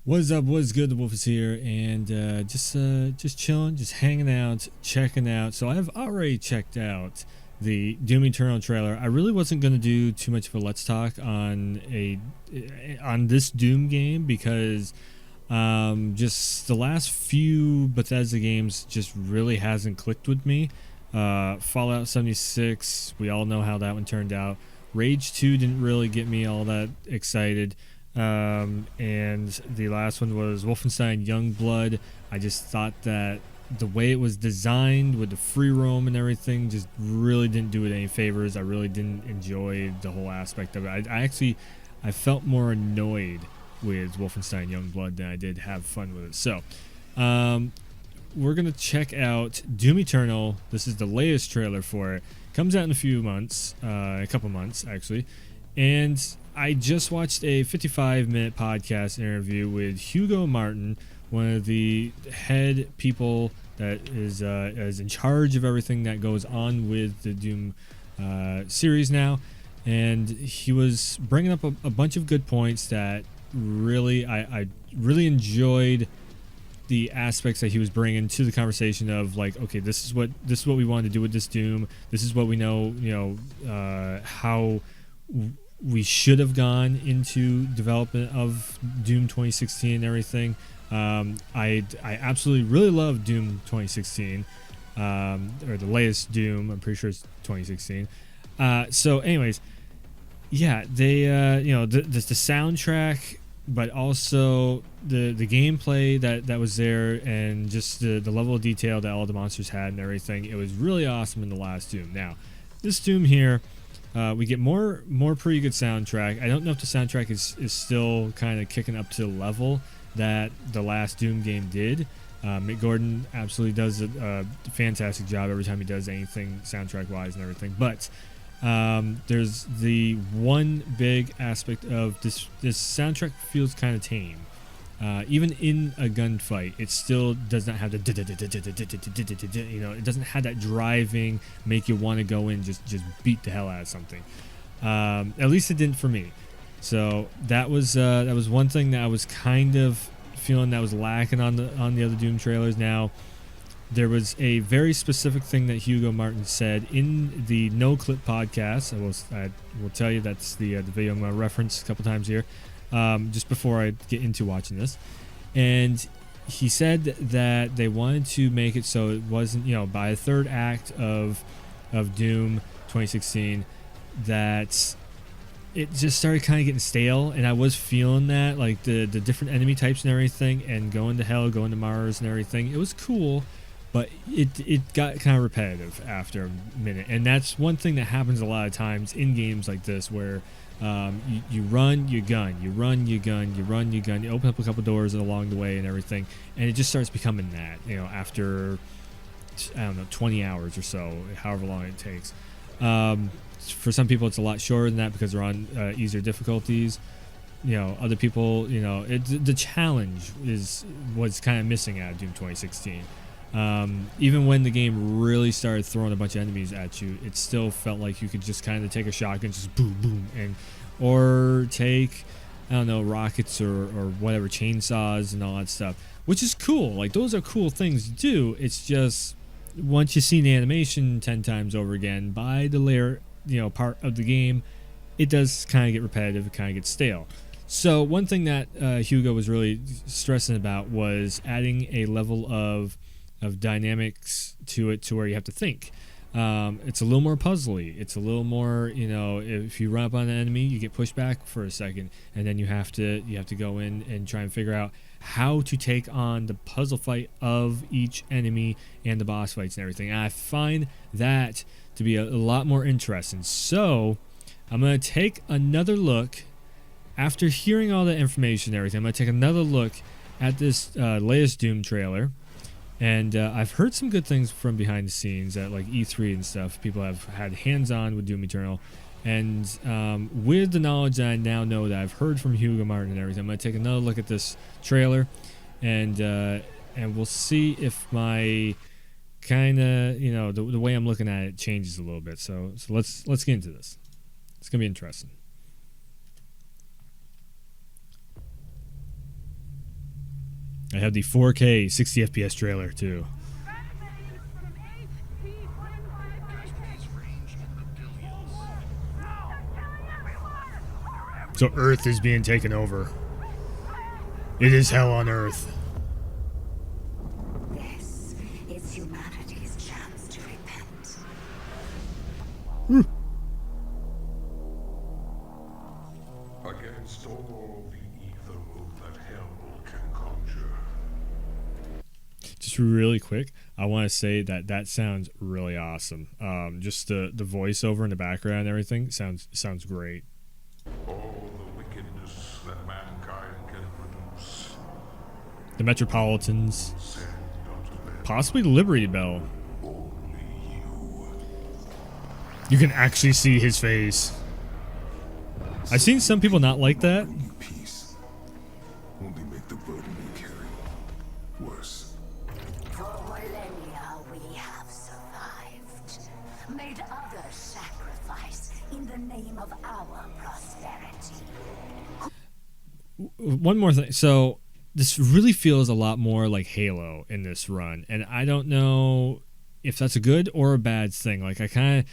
What's up? What's good? The Wolf is here, and just chilling, just hanging out, checking out. So I've already checked out the Doom Eternal trailer. I really wasn't gonna do too much of a let's talk on this Doom game because just the last few Bethesda games just really hasn't clicked with me. Fallout 76, we all know how that one turned out. Rage 2 didn't really get me all that excited. And the last one was Wolfenstein Youngblood. I just thought that the way it was designed with the free roam and everything just really didn't do it any favors. I really didn't enjoy the whole aspect of it. I felt more annoyed with Wolfenstein Youngblood than I did have fun with it. So, we're gonna check out Doom Eternal. This is the latest trailer for it. Comes out in a few months, a couple months actually, and I just watched a 55-minute podcast interview with Hugo Martin, one of the head people that is in charge of everything that goes on with the Doom series now, and he was bringing up a bunch of good points that really I really enjoyed the aspects that he was bringing to the conversation of like, okay, this is what we wanted to do with this Doom. This is what we know, how we should have gone into development of Doom 2016 and everything. I absolutely really love Doom 2016, or the latest Doom. I'm pretty sure it's 2016. So, anyways, yeah, they the soundtrack, but also the gameplay that was there, and just the level of detail that all the monsters had and everything. It was really awesome in the last Doom. Now, this Doom here. We get more pretty good soundtrack. I don't know if the soundtrack is still kind of kicking up to the level that the last Doom game did. Mick Gordon absolutely does a fantastic job every time he does anything soundtrack wise and everything. But there's the one big aspect of this soundtrack feels kind of tame. Even in a gunfight, it still does not have the it doesn't have that driving, make you want to go in, just beat the hell out of something. At least it didn't for me. So that was one thing that I was kind of feeling that was lacking on the other Doom trailers. Now, there was a very specific thing that Hugo Martin said in the No Clip podcast. I will tell you that's the video I'm going to reference a couple times here. Just before I get into watching this, and he said that they wanted to make it so it wasn't, by the third act of Doom 2016, that it just started kind of getting stale, and I was feeling that, like the different enemy types and everything, and going to hell, going to Mars and everything. It was cool, but it got kind of repetitive after a minute, and that's one thing that happens a lot of times in games like this where. You run, you gun, you run, you gun, you run, you gun. You open up a couple doors along the way and everything, and it just starts becoming that. After 20 hours or so, however long it takes. For some people, it's a lot shorter than that because they're on easier difficulties. Other people, the challenge was kind of missing out of Doom 2016. Even when the game really started throwing a bunch of enemies at you, it still felt like you could just kind of take a shotgun, just boom, boom, or take, rockets or whatever, chainsaws and all that stuff, which is cool. Like, those are cool things to do. It's just, once you see the animation 10 times over again by the layer, part of the game, it does kind of get repetitive, it kind of gets stale. So one thing that Hugo was really stressing about was adding a level of dynamics to it, to where you have to think. It's a little more puzzly. It's a little more, if you run up on an enemy, you get pushed back for a second, and then you have to go in and try and figure out how to take on the puzzle fight of each enemy and the boss fights and everything. And I find that to be a lot more interesting. So I'm going to take another look after hearing all that information and everything. I'm going to take another look at this latest Doom trailer. And I've heard some good things from behind the scenes at like E3 and stuff. People have had hands-on with Doom Eternal. And with the knowledge that I now know that I've heard from Hugo Martin and everything, I'm going to take another look at this trailer. And we'll see if my kind of, the way I'm looking at it changes a little bit. So let's get into this. It's going to be interesting. I have the 4K 60 FPS trailer too. So Earth is being taken over. It is hell on Earth. This is humanity's chance to repent. Against all the evil that hell can conjure. Just really quick, I want to say that that sounds really awesome. Just the voiceover in the background and everything sounds great. All the wickedness that mankind can produce. The Metropolitans, Send unto them possibly Liberty Bell. only you. You can actually see his face. I've seen some people not like that. Peace. Only make the burden you carry worse. For millennia we have survived. Made others sacrifice in the name of our prosperity. One more thing. So this really feels a lot more like Halo in this run, and I don't know if that's a good or a bad thing. Like I kind of,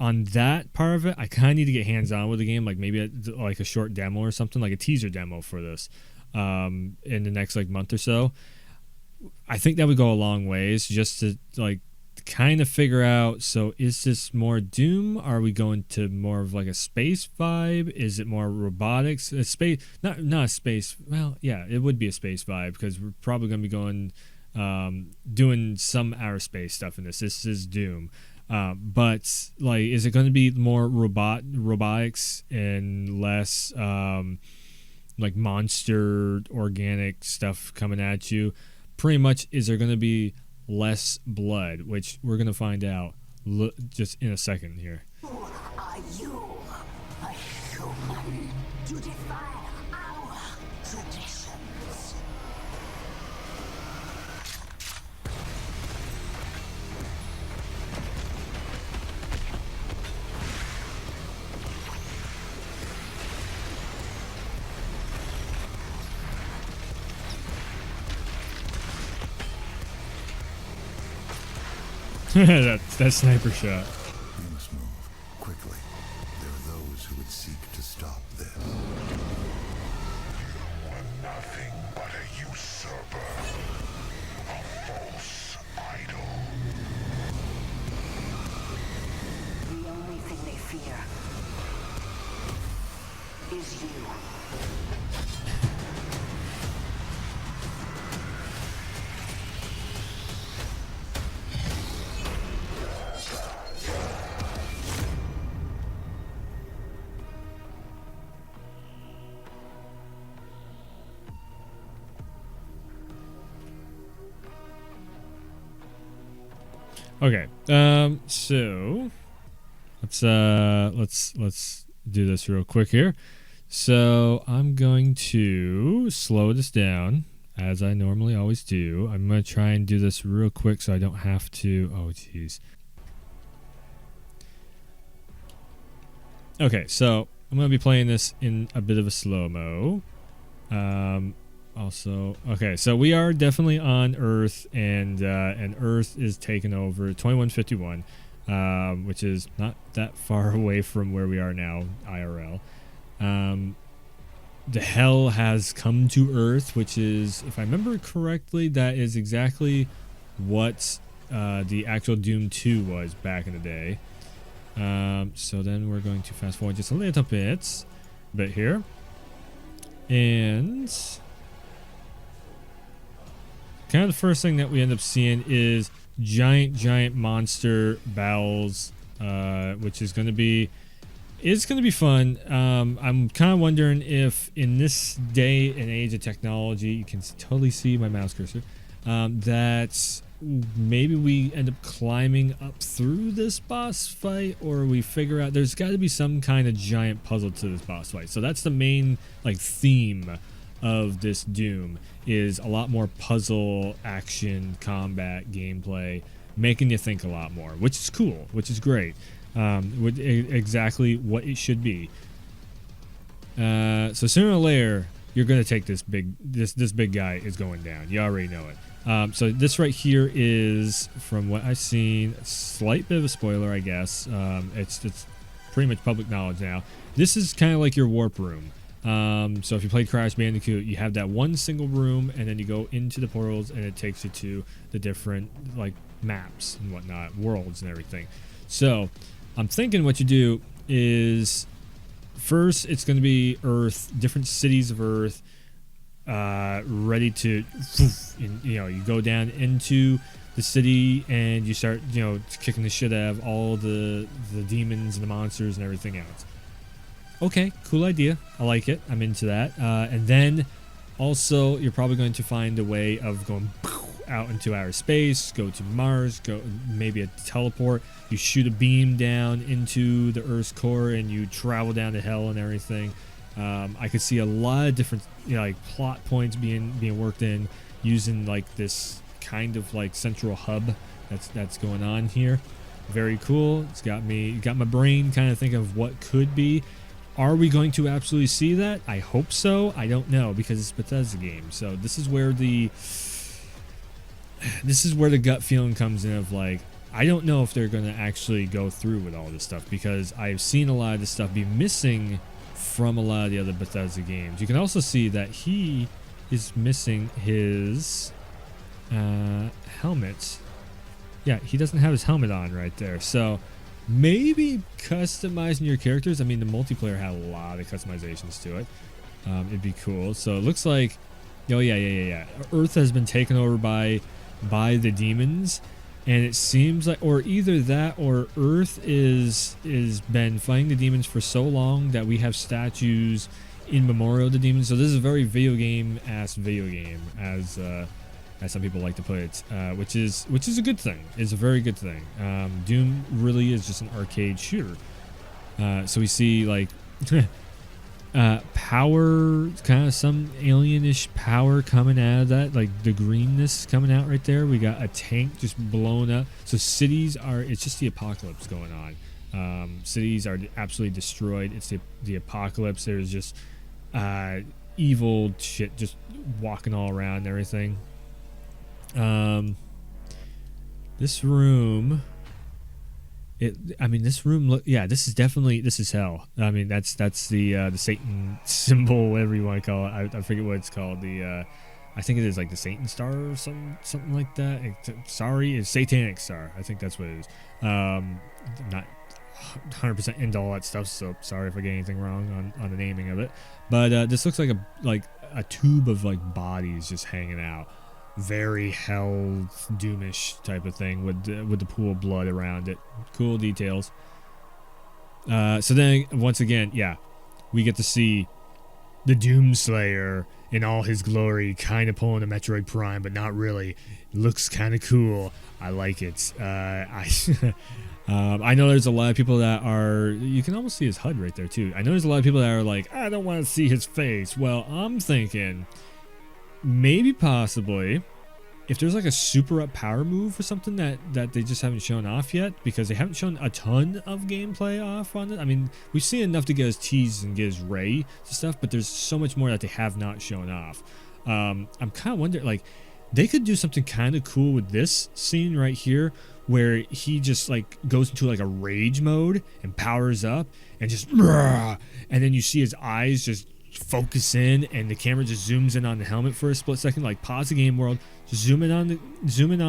on that part of it, I kind of need to get hands on with the game. Like maybe like a short demo or something, like a teaser demo for this in the next like month or so. I think that would go a long ways just to like kind of figure out, so is this more Doom? Are we going to more of like a space vibe? Is it more robotics? A space, not a space. Well, yeah, it would be a space vibe because we're probably going to be going doing some outer space stuff in this. This is Doom. But like, is it going to be more robotics and less like monster organic stuff coming at you? Pretty much, is there going to be less blood, which we're going to find out just in a second here. Who are you? A human to defy our traditions. that sniper shot. We must move quickly. There are those who would seek to stop this. You are nothing but a usurper. A false idol. The only thing they fear is you. Okay. So let's do this real quick here. So I'm going to slow this down as I normally always do. I'm going to try and do this real quick so I don't have to. Oh, geez. Okay, so I'm going to be playing this in a bit of a slow-mo. Also, okay, so we are definitely on Earth, and Earth is taken over 2151, which is not that far away from where we are now, IRL. The hell has come to Earth, which is, if I remember correctly, that is exactly what the actual Doom 2 was back in the day. So then we're going to fast forward just a little bit here, and kind of the first thing that we end up seeing is giant monster battles, which is going to be fun. I'm kind of wondering if in this day and age of technology, you can totally see my mouse cursor, that maybe we end up climbing up through this boss fight, or we figure out there's got to be some kind of giant puzzle to this boss fight. So that's the main like theme of this Doom, is a lot more puzzle, action, combat, gameplay, making you think a lot more, which is cool, which is great. Exactly what it should be. So sooner or later, you're gonna take this big guy is going down. You already know it. So this right here is, from what I've seen, a slight bit of a spoiler, I guess. It's pretty much public knowledge now. This is kind of like your warp room. So if you played Crash Bandicoot, you have that one single room, and then you go into the portals, and it takes you to the different like maps and whatnot, worlds and everything. So I'm thinking what you do is, first it's going to be Earth, different cities of Earth, ready to, and, you go down into the city and you start, kicking the shit out of all the demons and the monsters and everything else. Okay, cool idea. I like it. I'm into that. And then also you're probably going to find a way of going out into outer space, go to Mars, go maybe a teleport. You shoot a beam down into the Earth's core and you travel down to hell and everything. I could see a lot of different like plot points being worked in using like this kind of like central hub that's going on here. Very cool. It's got my brain kind of thinking of what could be. Are we going to absolutely see that? I hope so. I don't know, because it's Bethesda game. So this is where the gut feeling comes in of like, I don't know if they're going to actually go through with all this stuff, because I've seen a lot of this stuff be missing from a lot of the other Bethesda games. You can also see that he is missing his helmet. Yeah, he doesn't have his helmet on right there. So maybe customizing your characters. I mean, the multiplayer had a lot of customizations to it. It'd be cool. So it looks like, yeah. Earth has been taken over by the demons, and it seems like, or either that, or Earth is been fighting the demons for so long that we have statues in memorial to demons. So this is a very video game, as some people like to put it, which is a good thing. It's a very good thing. Doom really is just an arcade shooter. So we see like power, kind of some alienish power coming out of that, like the greenness coming out right there. We got a tank just blown up. So cities it's just the apocalypse going on. Cities are absolutely destroyed. It's the apocalypse. There's just evil shit just walking all around and everything. This room, this room this is hell. I mean, that's the Satan symbol, whatever you want to call it. I forget what it's called. I think it is like the Satan Star or something like that. It's Satanic Star. I think that's what it is. I'm not 100% into all that stuff, so sorry if I get anything wrong on the naming of it. But this looks like a tube of like bodies just hanging out. Very hell doomish type of thing with the pool of blood around it. Cool details. So then once again, we get to see the Doomslayer in all his glory, kind of pulling a Metroid Prime, but not really. Looks kind of cool. I like it. I know there's a lot of people that are, you can almost see his HUD right there too. I know there's a lot of people that are like, I don't want to see his face. Well, I'm thinking maybe possibly if there's like a super up power move or something that they just haven't shown off yet, because they haven't shown a ton of gameplay off on it. I mean, we've seen enough to get his tease and get his ray stuff, but there's so much more that they have not shown off. I'm kind of wondering, like, they could do something kind of cool with this scene right here, where he just like goes into like a rage mode and powers up and just, and then you see his eyes just focus in, and the camera just zooms in on the helmet for a split second, like pause the game world, just zoom in on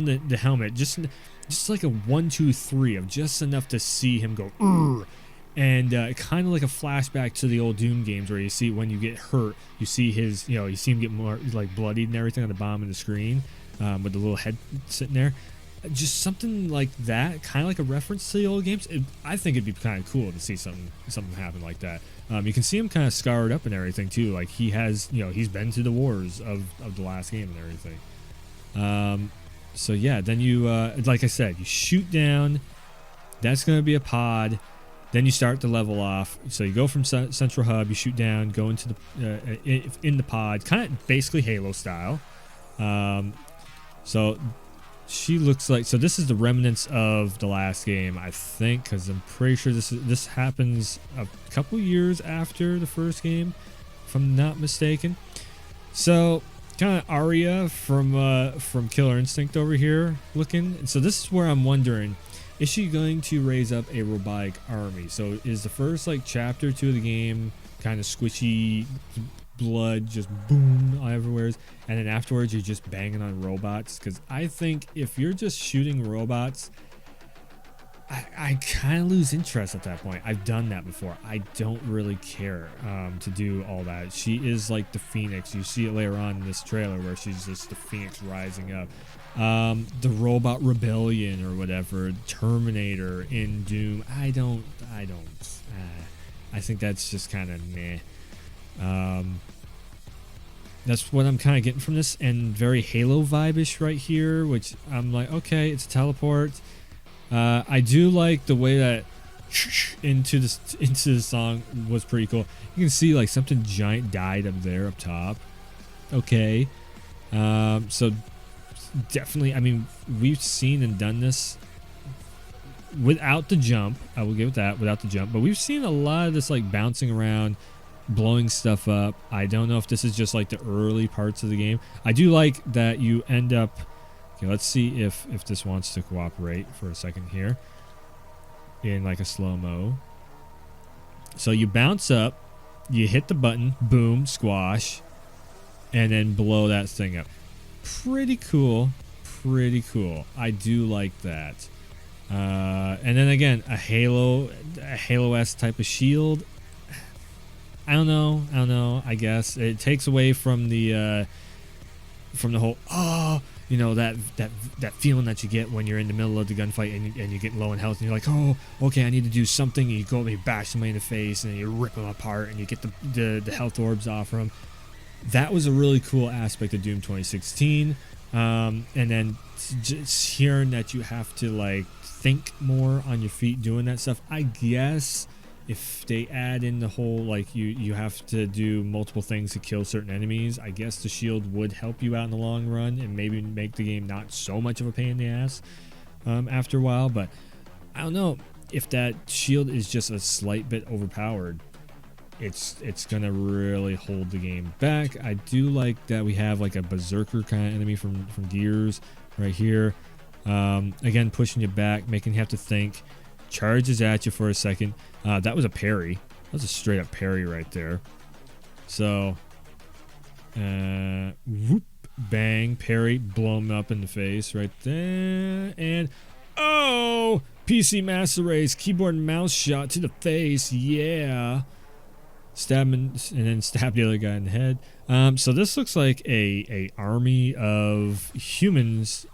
the helmet, just like a 1, 2, 3 of just enough to see him go, and kind of like a flashback to the old Doom games, where you see when you get hurt, you see his, you see him get more like bloodied and everything on the bottom of the screen, with the little head sitting there. Just something like that, kind of like a reference to the old games. I think it'd be kind of cool to see something happen like that. You can see him kind of scarred up and everything too. Like he has, he's been to the wars of the last game and everything. So yeah, then you, like I said, you shoot down. That's going to be a pod. Then you start to level off. So you go from Central Hub, you shoot down, go into the in the pod, kind of basically Halo style. So she looks like, so this is the remnants of the last game, I think, because I'm pretty sure this happens a couple years after the first game. if I'm not mistaken. So kind of Arya from Killer Instinct over here looking. And so this is where I'm wondering, is she going to raise up a robotic army? So is the first like chapter 2 of the game kind of squishy, blood just boom everywhere, and then afterwards you're just banging on robots? Because I think if you're just shooting robots, I kind of lose interest at that point. I've done that before. I don't really care to do all that. She is like the Phoenix. You see it later on in this trailer where she's just the Phoenix rising up. The Robot Rebellion or whatever, Terminator in Doom. I think that's just kind of meh. That's what I'm kind of getting from this, and very Halo vibe-ish right here, which I'm like, okay, it's a teleport. I do like the way that into the song was pretty cool. You can see like something giant died up there up top. Okay, so definitely, I mean, we've seen and done this without the jump. I will give it that, without the jump. But we've seen a lot of this like bouncing around, blowing stuff up. I don't know if this is just like the early parts of the game. I do like that you end up. Okay, let's see if this wants to cooperate for a second here. In like a slow-mo. So you bounce up, you hit the button, boom, squash, and then blow that thing up. Pretty cool. Pretty cool. I do like that. And then again, a Halo-esque type of shield. I don't know. I guess it takes away from the whole you know, that feeling that you get when you're in the middle of the gunfight and you get low in health and you're like, oh, okay, I need to do something. And you go up and you bash somebody in the face and you rip them apart and you get the health orbs off them. That was a really cool aspect of Doom 2016. And then just hearing that you have to like think more on your feet doing that stuff. I guess if they add in the whole like you have to do multiple things to kill certain enemies, I guess the shield would help you out in the long run and maybe make the game not so much of a pain in the ass after a while. But I don't know if that shield is just a slight bit overpowered. It's gonna really hold the game back. I do like that we have like a berserker kind of enemy from Gears right here. Again, pushing you back, making you have to think. Charges at you for a second. That was a parry. That was a straight up parry right there. So, whoop, bang, parry, blow him up in the face right there. And, oh, PC Master Race, keyboard and mouse shot to the face. Yeah. Stab him and then stab the other guy in the head. So this looks like a army of humans.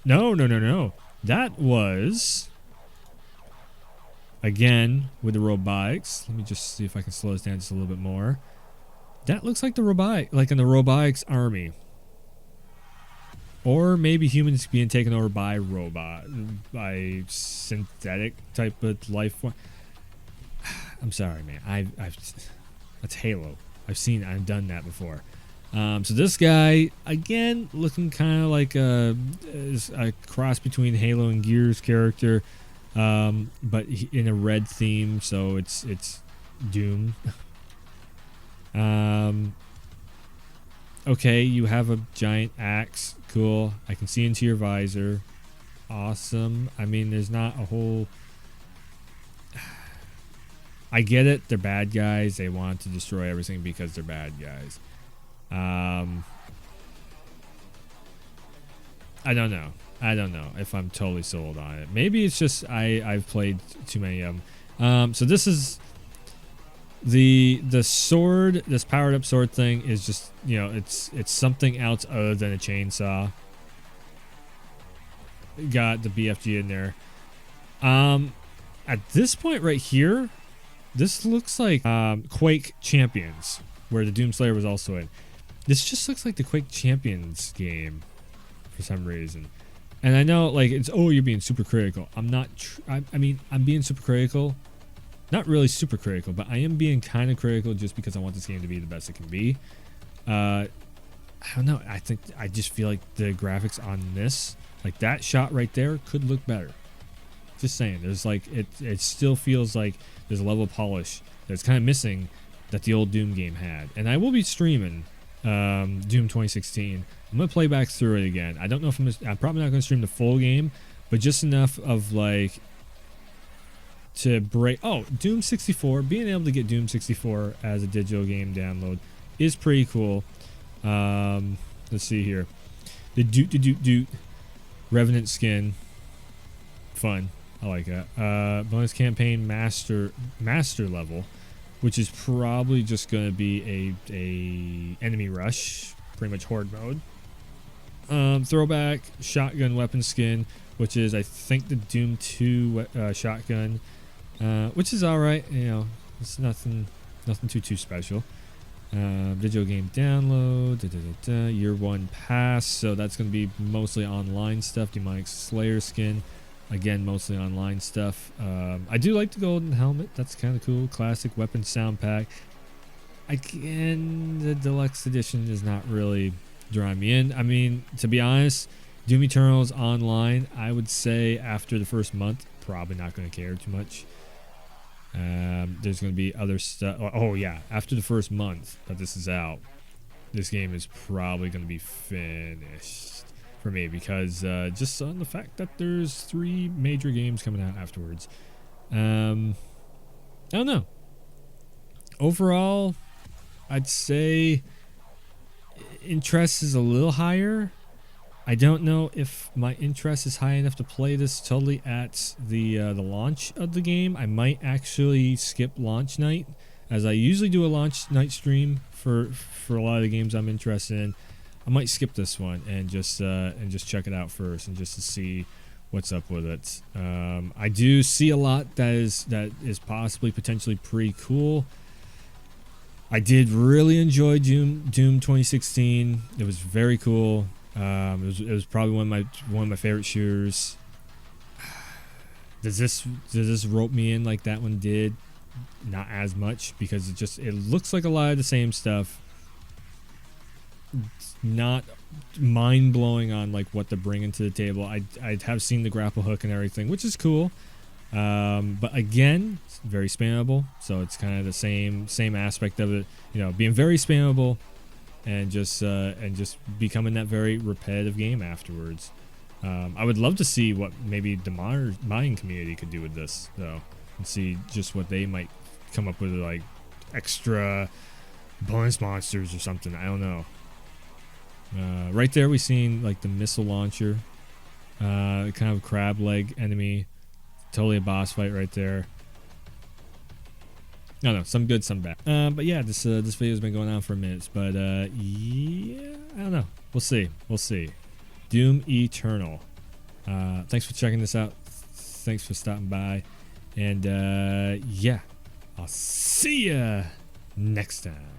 No. That was... Again, with the robotics. Let me just see if I can slow this down just a little bit more. That looks like the robotic, like in the robotics army. Or maybe humans being taken over by by synthetic type of life form. I'm sorry, man. That's Halo. I've done that before. So this guy, again, looking kind of like a cross between Halo and Gears character. But in a red theme, so it's Doom. Okay, you have a giant axe. Cool. I can see into your visor. Awesome. I mean, there's not a whole... I get it. They're bad guys. They want to destroy everything because they're bad guys. I don't know if I'm totally sold on it. Maybe it's just I've played too many of them. So this is the sword. This powered up sword thing is just, you know, it's something else other than a chainsaw. Got the BFG in there. At this point right here, this looks like Quake Champions, where the Doomslayer was also in. This just looks like the Quake Champions game for some reason. And I know, like, it's, oh, you're being super critical. I'm not, I mean, I'm being super critical. Not really super critical, but I am being kind of critical just because I want this game to be the best it can be. I don't know. I just feel like the graphics on this, like that shot right there, could look better. Just saying. There's like, it still feels like there's a level of polish that's kind of missing that the old Doom game had. And I will be streaming Doom 2016. I'm gonna play back through it again. I don't know if I'm probably not gonna stream the full game, but just enough of like to break. Oh, Doom 64. Being able to get Doom 64 as a digital game download is pretty cool. Let's see here. The Doot Revenant skin. Fun. I like that. Bonus campaign master level, which is probably just gonna be a enemy rush, pretty much horde mode. Throwback shotgun weapon skin, which is I think the Doom 2 shotgun, which is all right. You know, it's nothing too special. Digital game download, year 1 pass, so that's going to be mostly online stuff. Demonic Slayer skin, again mostly online stuff. I do like the golden helmet, that's kind of cool. Classic weapon sound pack. Again, the deluxe edition is not really drawing me in. I mean, to be honest, Doom Eternal's online, I would say after the first month, probably not going to care too much. There's going to be other stuff. Oh yeah, after the first month that this is out, this game is probably going to be finished for me, because just on the fact that there's 3 major games coming out afterwards. I don't know. Overall, I'd say interest is a little higher. I don't know if my interest is high enough to play this totally at the launch of the game. I might actually skip launch night, as I usually do a launch night stream for a lot of the games I'm interested in. I might skip this one and just check it out first, and just to see what's up with it. I do see a lot that is possibly potentially pretty cool. I did really enjoy Doom 2016. It was very cool. It was probably one of my favorite shooters. Does this rope me in like that one did? Not as much, because it looks like a lot of the same stuff. It's not mind blowing on like what they're bringing to the table. I have seen the grapple hook and everything, which is cool. But again, it's very spammable, so it's kind of the same aspect of it. You know, being very spammable. And just becoming that very repetitive game afterwards. I would love to see what maybe the modding community could do with this, though, and see just what they might come up with, like extra bonus monsters or something. I don't know. Right there, we seen like the missile launcher, kind of crab leg enemy, totally a boss fight right there. I don't know, some good, some bad. But yeah, this video's been going on for a minute. But yeah, I don't know. We'll see. Doom Eternal. Thanks for checking this out. Thanks for stopping by. And yeah, I'll see ya next time.